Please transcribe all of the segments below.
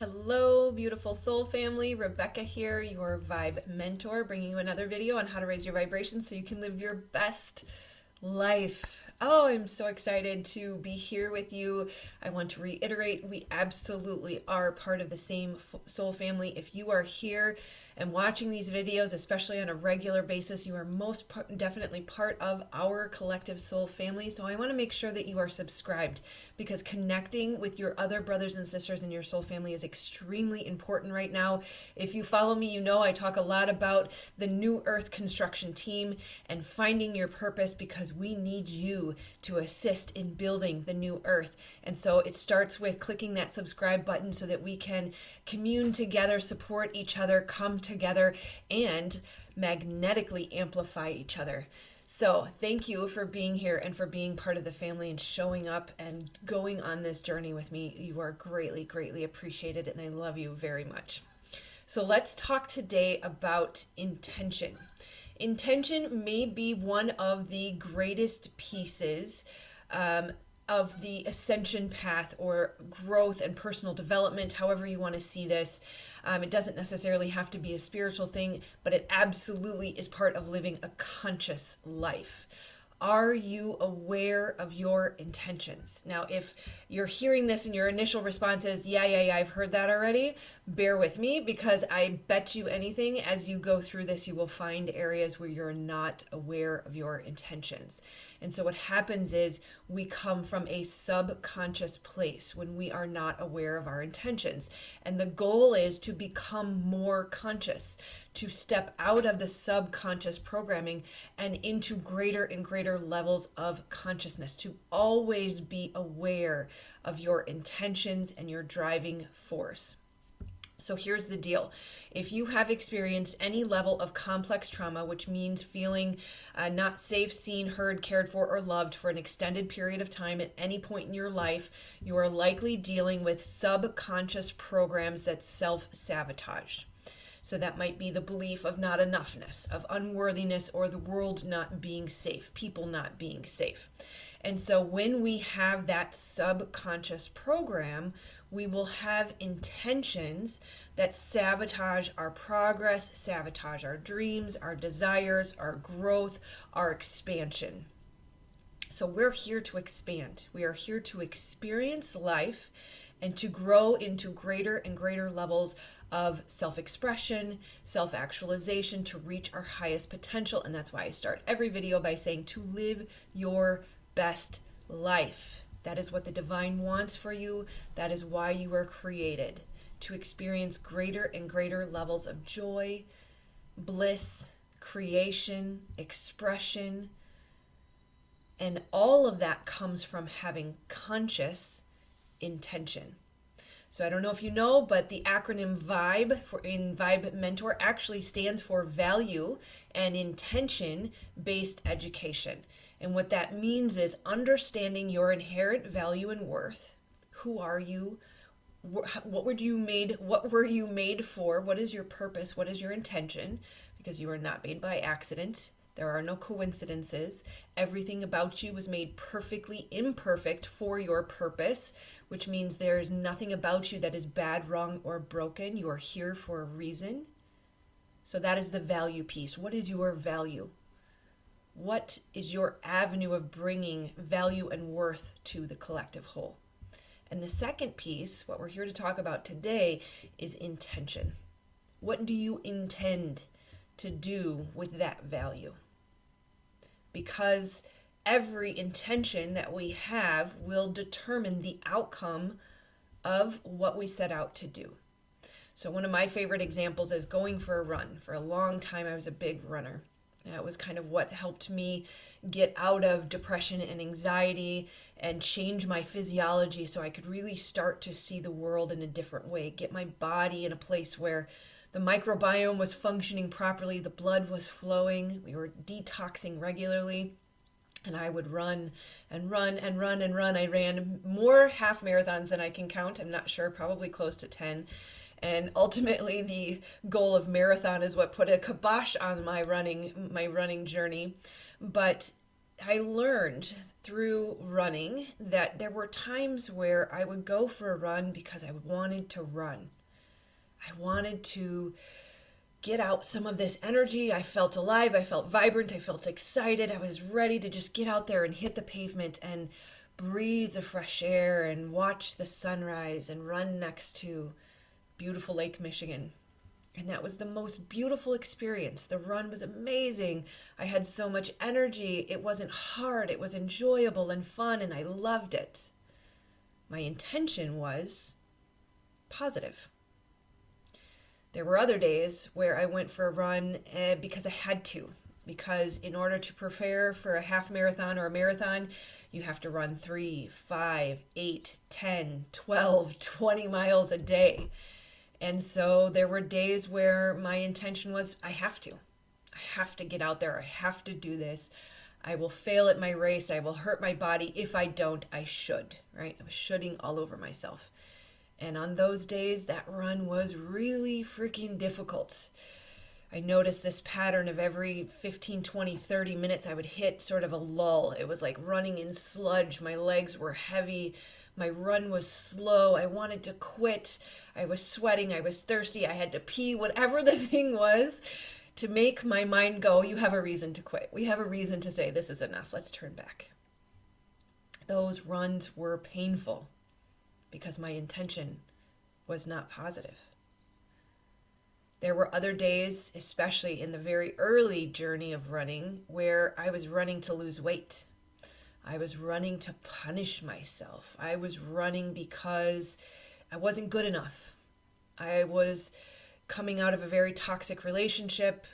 Hello, beautiful soul family. Rebecca here, your vibe mentor, bringing you another video on how to raise your vibration so you can live your best life. Oh, I'm so excited to be here with you. I want to reiterate, we absolutely are part of the same soul family. If you are here and watching these videos, especially on a regular basis, you are most definitely part of our collective soul family. So I want to make sure that you are subscribed, because connecting with your other brothers and sisters in your soul family is extremely important right now. If you follow me, you know I talk a lot about the New Earth construction team and finding your purpose, because we need you to assist in building the new Earth. And so it starts with clicking that subscribe button so that we can commune together, support each other, come together, and magnetically amplify each other. So thank you for being here and for being part of the family and showing up and going on this journey with me. You are greatly, greatly appreciated, and I love you very much. So let's talk today about intention. Intention may be one of the greatest pieces of the ascension path or growth and personal development, however you want to see this. It doesn't necessarily have to be a spiritual thing, but it absolutely is part of living a conscious life. Are you aware of your intentions? Now, if you're hearing this and your initial response is, yeah, I've heard that already, bear with me, because I bet you anything, as you go through this, you will find areas where you're not aware of your intentions. And so what happens is we come from a subconscious place when we are not aware of our intentions. And the goal is to become more conscious, to step out of the subconscious programming and into greater and greater levels of consciousness, to always be aware of your intentions and your driving force. So here's the deal. If you have experienced any level of complex trauma, which means feeling not safe, seen, heard, cared for, or loved for an extended period of time at any point in your life, you are likely dealing with subconscious programs that self-sabotage. So that might be the belief of not enoughness, of unworthiness, or the world not being safe, people not being safe. And so when we have that subconscious program, we will have intentions that sabotage our progress, sabotage our dreams, our desires, our growth, our expansion. So we're here to expand. We are here to experience life and to grow into greater and greater levels of self-expression, self-actualization, to reach our highest potential. And that's why I start every video by saying to live your best life. That is what the divine wants for you. That is why you were created, to experience greater and greater levels of joy, bliss, creation, expression. And all of that comes from having conscious intention. So I don't know if you know, but the acronym VIBE in Vibe Mentor actually stands for Value and Intention Based Education. And what that means is understanding your inherent value and worth. Who are you? What were you made for? What is your purpose? What is your intention? Because you are not made by accident. There are no coincidences. Everything about you was made perfectly imperfect for your purpose, which means there is nothing about you that is bad, wrong, or broken. You are here for a reason. So that is the value piece. What is your value? What is your avenue of bringing value and worth to the collective whole? And the second piece, what we're here to talk about today, is intention. What do you intend to do with that value? Because every intention that we have will determine the outcome of what we set out to do. So one of my favorite examples is going for a run. For a long time, I was a big runner. That was kind of what helped me get out of depression and anxiety and change my physiology so I could really start to see the world in a different way, get my body in a place where the microbiome was functioning properly, the blood was flowing, we were detoxing regularly, and I would run and run and run and run. I ran more half marathons than I can count. I'm not sure, probably close to 10. And ultimately the goal of marathon is what put a kibosh on my running journey. But I learned through running that there were times where I would go for a run because I wanted to run. I wanted to get out some of this energy. I felt alive. I felt vibrant. I felt excited. I was ready to just get out there and hit the pavement and breathe the fresh air and watch the sunrise and run next to beautiful Lake Michigan. And that was the most beautiful experience. The run was amazing. I had so much energy. It wasn't hard. It was enjoyable and fun, and I loved it. My intention was positive. There were other days where I went for a run because I had to. Because in order to prepare for a half marathon or a marathon, you have to run 3, 5, 8, 10, 12, 20 miles a day. And so there were days where my intention was, I have to. I have to get out there. I have to do this. I will fail at my race. I will hurt my body. If I don't, I should, right? I was shoulding all over myself. And on those days, that run was really freaking difficult. I noticed this pattern of every 15, 20, 30 minutes, I would hit sort of a lull. It was like running in sludge. My legs were heavy. My run was slow. I wanted to quit. I was sweating. I was thirsty. I had to pee, whatever the thing was, to make my mind go, you have a reason to quit. We have a reason to say, this is enough. Let's turn back. Those runs were painful because my intention was not positive. There were other days, especially in the very early journey of running, where I was running to lose weight. I was running to punish myself. I was running because I wasn't good enough. I was coming out of a very toxic relationship,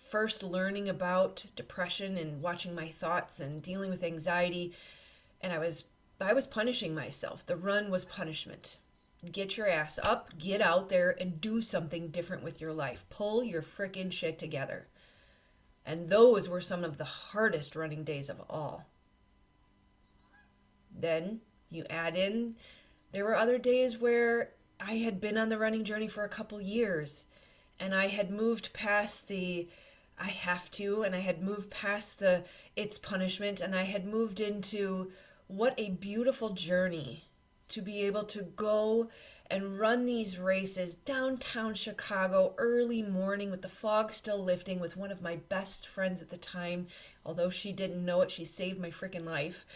first learning about depression and watching my thoughts and dealing with anxiety, and I was punishing myself. The run was punishment. Get your ass up, get out there, and do something different with your life. Pull your frickin' shit together. And those were some of the hardest running days of all. Then you add in, there were other days where I had been on the running journey for a couple years, and I had moved past the I have to, and I had moved past the it's punishment, and I had moved into what a beautiful journey to be able to go and run these races downtown Chicago early morning with the fog still lifting with one of my best friends at the time. Although she didn't know it, she saved my freaking life.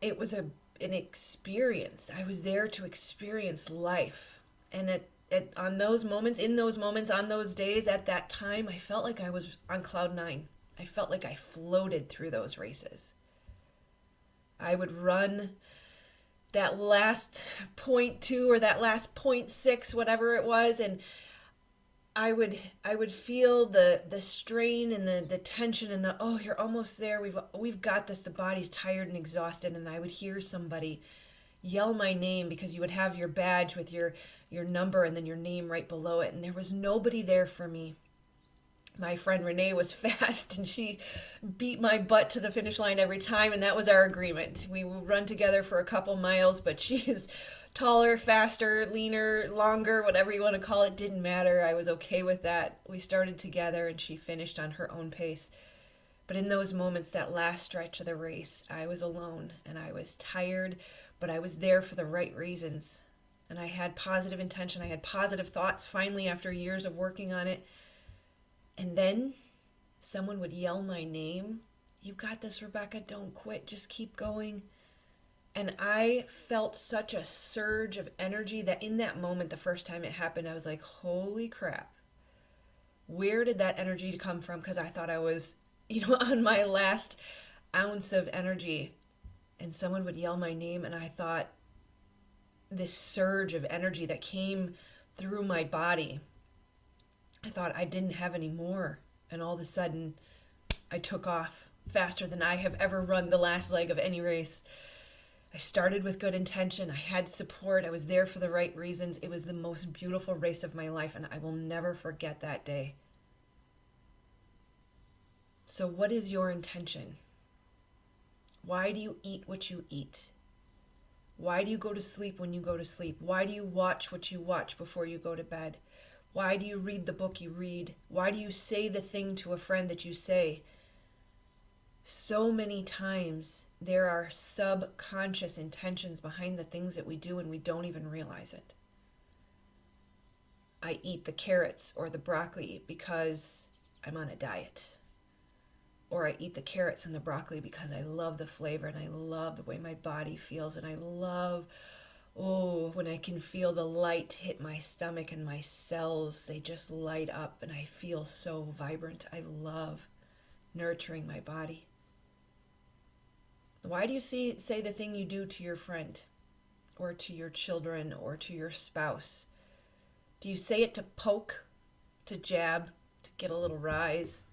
It was an experience. I was there to experience life. And on those moments, on those days, at that time, I felt like I was on cloud nine. I felt like I floated through those races. I would run that last 0.2 or that last 0.6, whatever it was, and I would feel the strain and the tension and the, oh, you're almost there. We've got this. The body's tired and exhausted, and I would hear somebody yell my name because you would have your badge with your number and then your name right below it, and there was nobody there for me. My friend Renee was fast, and she beat my butt to the finish line every time, and that was our agreement. We will run together for a couple miles, but she is taller, faster, leaner, longer, whatever you want to call it, didn't matter. I was okay with that. We started together, and she finished on her own pace. But in those moments, that last stretch of the race, I was alone, and I was tired, but I was there for the right reasons. And I had positive intention. I had positive thoughts, finally, after years of working on it. And then someone would yell my name. You got this, Rebecca. Don't quit. Just keep going. And I felt such a surge of energy that in that moment, the first time it happened, I was like, holy crap. Where did that energy come from? Because I thought I was, on my last ounce of energy. And someone would yell my name, and I thought this surge of energy that came through my body, I thought I didn't have any more. And all of a sudden, I took off faster than I have ever run the last leg of any race. I started with good intention. I had support. I was there for the right reasons. It was the most beautiful race of my life, and I will never forget that day. So what is your intention? Why do you eat what you eat? Why do you go to sleep when you go to sleep? Why do you watch what you watch before you go to bed? Why do you read the book you read? Why do you say the thing to a friend that you say? So many times there are subconscious intentions behind the things that we do and we don't even realize it. I eat the carrots or the broccoli because I'm on a diet. Or I eat the carrots and the broccoli because I love the flavor and I love the way my body feels, and I love, oh, when I can feel the light hit my stomach and my cells, they just light up and I feel so vibrant. I love nurturing my body. Why do you say the thing you do to your friend or to your children or to your spouse? Do you say it to poke, to jab, to get a little rise,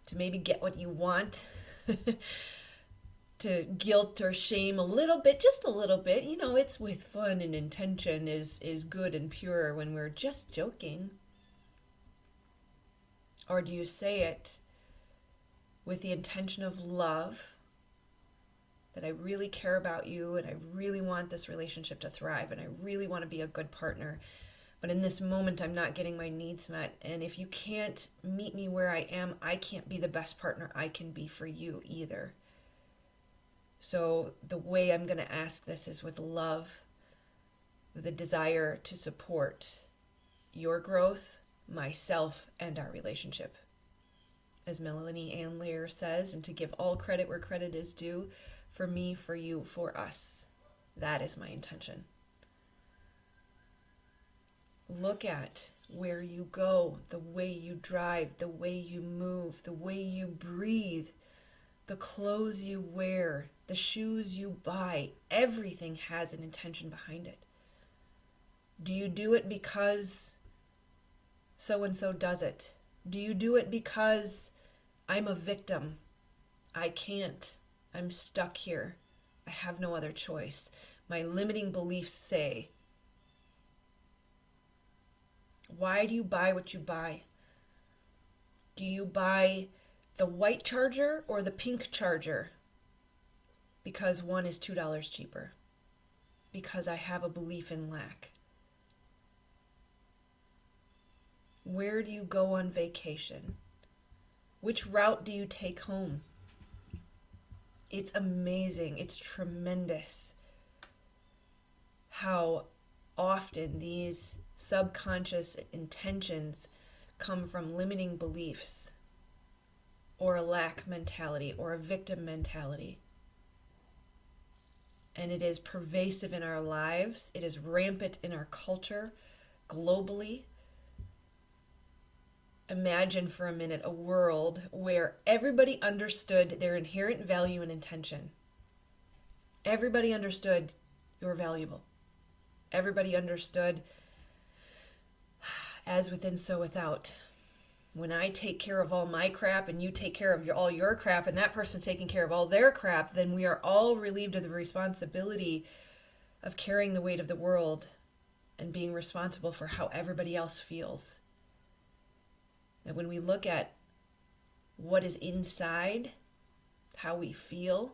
to maybe get what you want, to guilt or shame a little bit, just a little bit? You know, it's with fun and intention is good and pure when we're just joking. Or do you say it with the intention of love, that I really care about you and I really want this relationship to thrive and I really want to be a good partner, but in this moment I'm not getting my needs met, and if you can't meet me where I am, I can't be the best partner I can be for you either. So the way I'm going to ask this is with love, with a desire to support your growth, myself, and our relationship. As Melanie Ann Lear says, and to give all credit where credit is due, for me, for you, for us. That is my intention. Look at where you go, the way you drive, the way you move, the way you breathe, the clothes you wear, the shoes you buy. Everything has an intention behind it. Do you do it because so-and-so does it? Do you do it because I'm a victim? I can't. I'm stuck here. I have no other choice. My limiting beliefs say. Why do you buy what you buy? Do you buy the white charger or the pink charger? Because one is $2 cheaper. Because I have a belief in lack. Where do you go on vacation? Which route do you take home? It's amazing. It's tremendous how often these subconscious intentions come from limiting beliefs or a lack mentality or a victim mentality. And it is pervasive in our lives. It is rampant in our culture globally. Imagine for a minute a world where everybody understood their inherent value and intention. Everybody understood you're valuable. Everybody understood as within, so without. When I take care of all my crap and you take care of all your crap and that person's taking care of all their crap, then we are all relieved of the responsibility of carrying the weight of the world and being responsible for how everybody else feels. And when we look at what is inside, how we feel,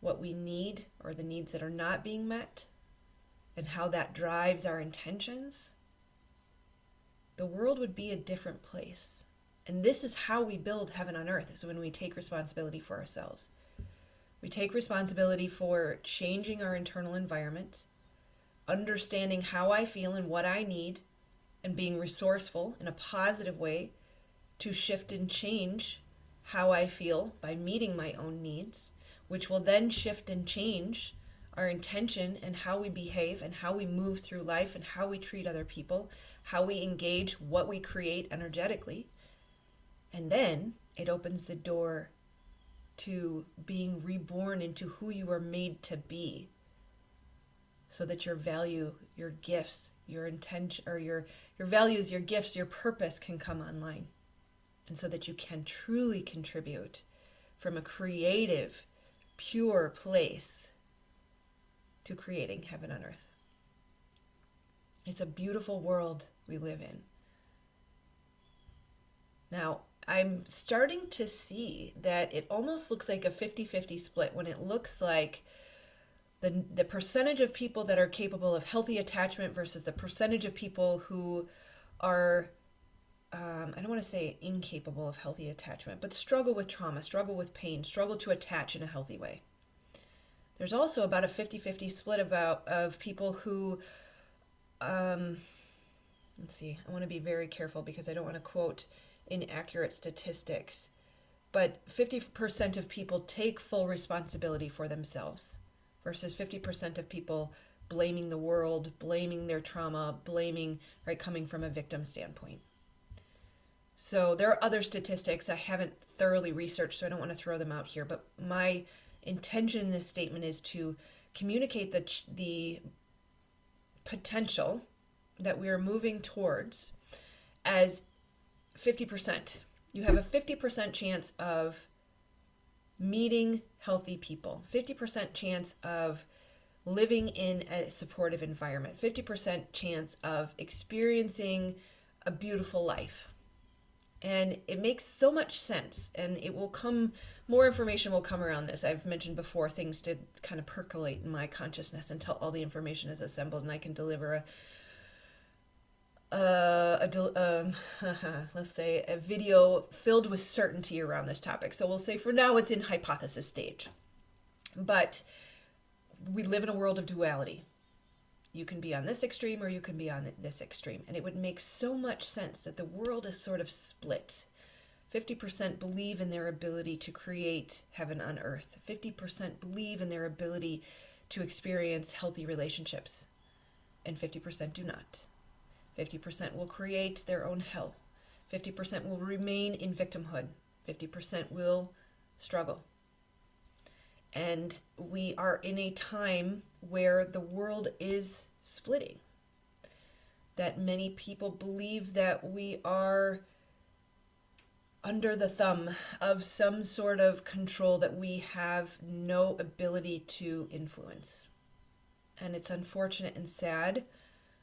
what we need or the needs that are not being met, and how that drives our intentions, the world would be a different place. And this is how we build heaven on earth, is when we take responsibility for ourselves. We take responsibility for changing our internal environment, understanding how I feel and what I need, and being resourceful in a positive way to shift and change how I feel by meeting my own needs, which will then shift and change our intention and how we behave and how we move through life and how we treat other people, how we engage, what we create energetically. And then it opens the door to being reborn into who you are made to be, so that your value, your gifts, your intention, or your values, your gifts, your purpose can come online. And so that you can truly contribute from a creative, pure place to creating heaven on earth. It's a beautiful world we live in. Now, I'm starting to see that it almost looks like a 50-50 split, when it looks like the percentage of people that are capable of healthy attachment versus the percentage of people who are I don't want to say incapable of healthy attachment, but struggle with trauma, struggle with pain, struggle to attach in a healthy way. There's also about a 50-50 split of people who, let's see, I want to be very careful because I don't want to quote inaccurate statistics, but 50% of people take full responsibility for themselves versus 50% of people blaming the world, blaming their trauma, blaming, right, coming from a victim standpoint. So there are other statistics I haven't thoroughly researched, so I don't want to throw them out here, but my intention in this statement is to communicate the potential that we are moving towards as 50%. You have a 50% chance of meeting healthy people, 50% chance of living in a supportive environment, 50% chance of experiencing a beautiful life. And it makes so much sense, and it will come, more information will come around this. I've mentioned before, things did kind of percolate in my consciousness until all the information is assembled and I can deliver let's say a video filled with certainty around this topic. So we'll say for now it's in hypothesis stage. But we live in a world of duality. You can be on this extreme or you can be on this extreme. And it would make so much sense that the world is sort of split. 50% believe in their ability to create heaven on earth. 50% believe in their ability to experience healthy relationships. And 50% do not. 50% will create their own hell. 50% will remain in victimhood. 50% will struggle. And we are in a time where the world is splitting. That many people believe that we are under the thumb of some sort of control that we have no ability to influence. And it's unfortunate and sad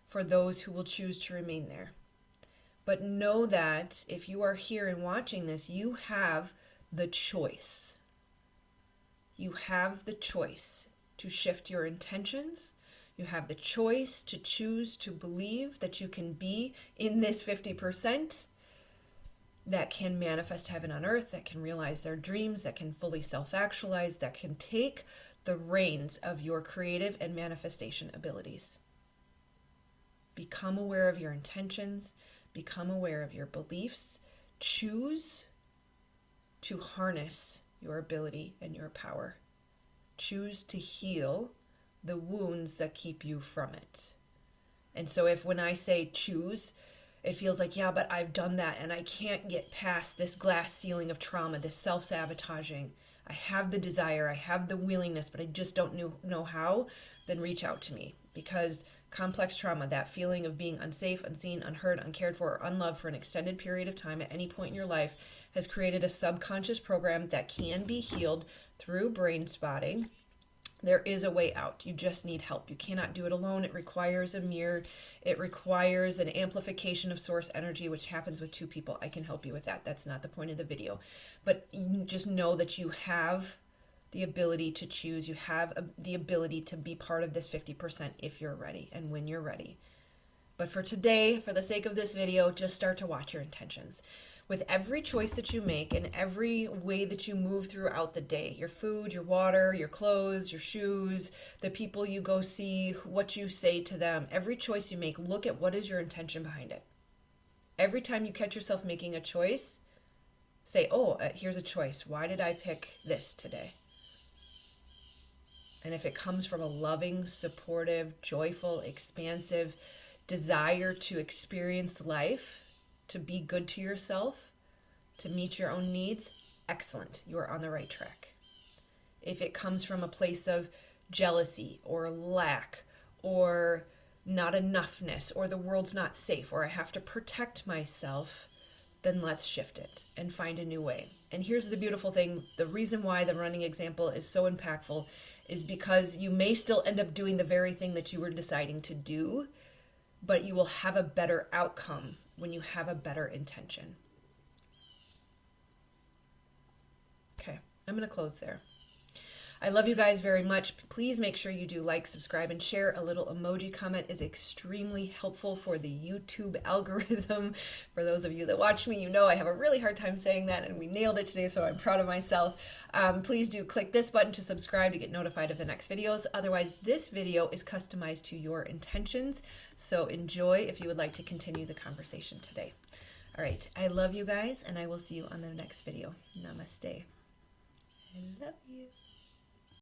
for those who will choose to remain there. But know that if you are here and watching this, you have the choice. You have the choice to shift your intentions. You have the choice to choose to believe that you can be in this 50% that can manifest heaven on earth, that can realize their dreams, that can fully self-actualize, that can take the reins of your creative and manifestation abilities. Become aware of your intentions, become aware of your beliefs, choose to harness your ability and your power. Choose to heal the wounds that keep you from it. And so if when I say choose, it feels like, yeah, but I've done that and I can't get past this glass ceiling of trauma, this self-sabotaging. I have the desire, I have the willingness, but I just don't know how, then reach out to me. Because complex trauma, that feeling of being unsafe, unseen, unheard, uncared for, or unloved for an extended period of time at any point in your life has created a subconscious program that can be healed through brain spotting. There is a way out. You just need help. You cannot do it alone. It requires a mirror. It requires an amplification of source energy, which happens with two people. I can help you with that. That's not the point of the video. But you just know that you have the ability to choose. You have the ability to be part of this 50% if you're ready and when you're ready. But for today, for the sake of this video, just start to watch your intentions. With every choice that you make and every way that you move throughout the day, your food, your water, your clothes, your shoes, the people you go see, what you say to them, every choice you make, look at what is your intention behind it. Every time you catch yourself making a choice, say, oh, here's a choice. Why did I pick this today? And if it comes from a loving, supportive, joyful, expansive desire to experience life, to be good to yourself, to meet your own needs, excellent. You are on the right track. If it comes from a place of jealousy or lack or not enoughness or the world's not safe or I have to protect myself, then let's shift it and find a new way. And here's the beautiful thing. The reason why the running example is so impactful is because you may still end up doing the very thing that you were deciding to do, but you will have a better outcome when you have a better intention. Okay, I'm going to close there. I love you guys very much. Please make sure you do like, subscribe, and share. A little emoji comment is extremely helpful for the YouTube algorithm. For those of you that watch me, you know I have a really hard time saying that, and we nailed it today, so I'm proud of myself. Please do click this button to subscribe to get notified of the next videos. Otherwise, this video is customized to your intentions, so enjoy if you would like to continue the conversation today. All right, I love you guys, and I will see you on the next video. Namaste. I love you.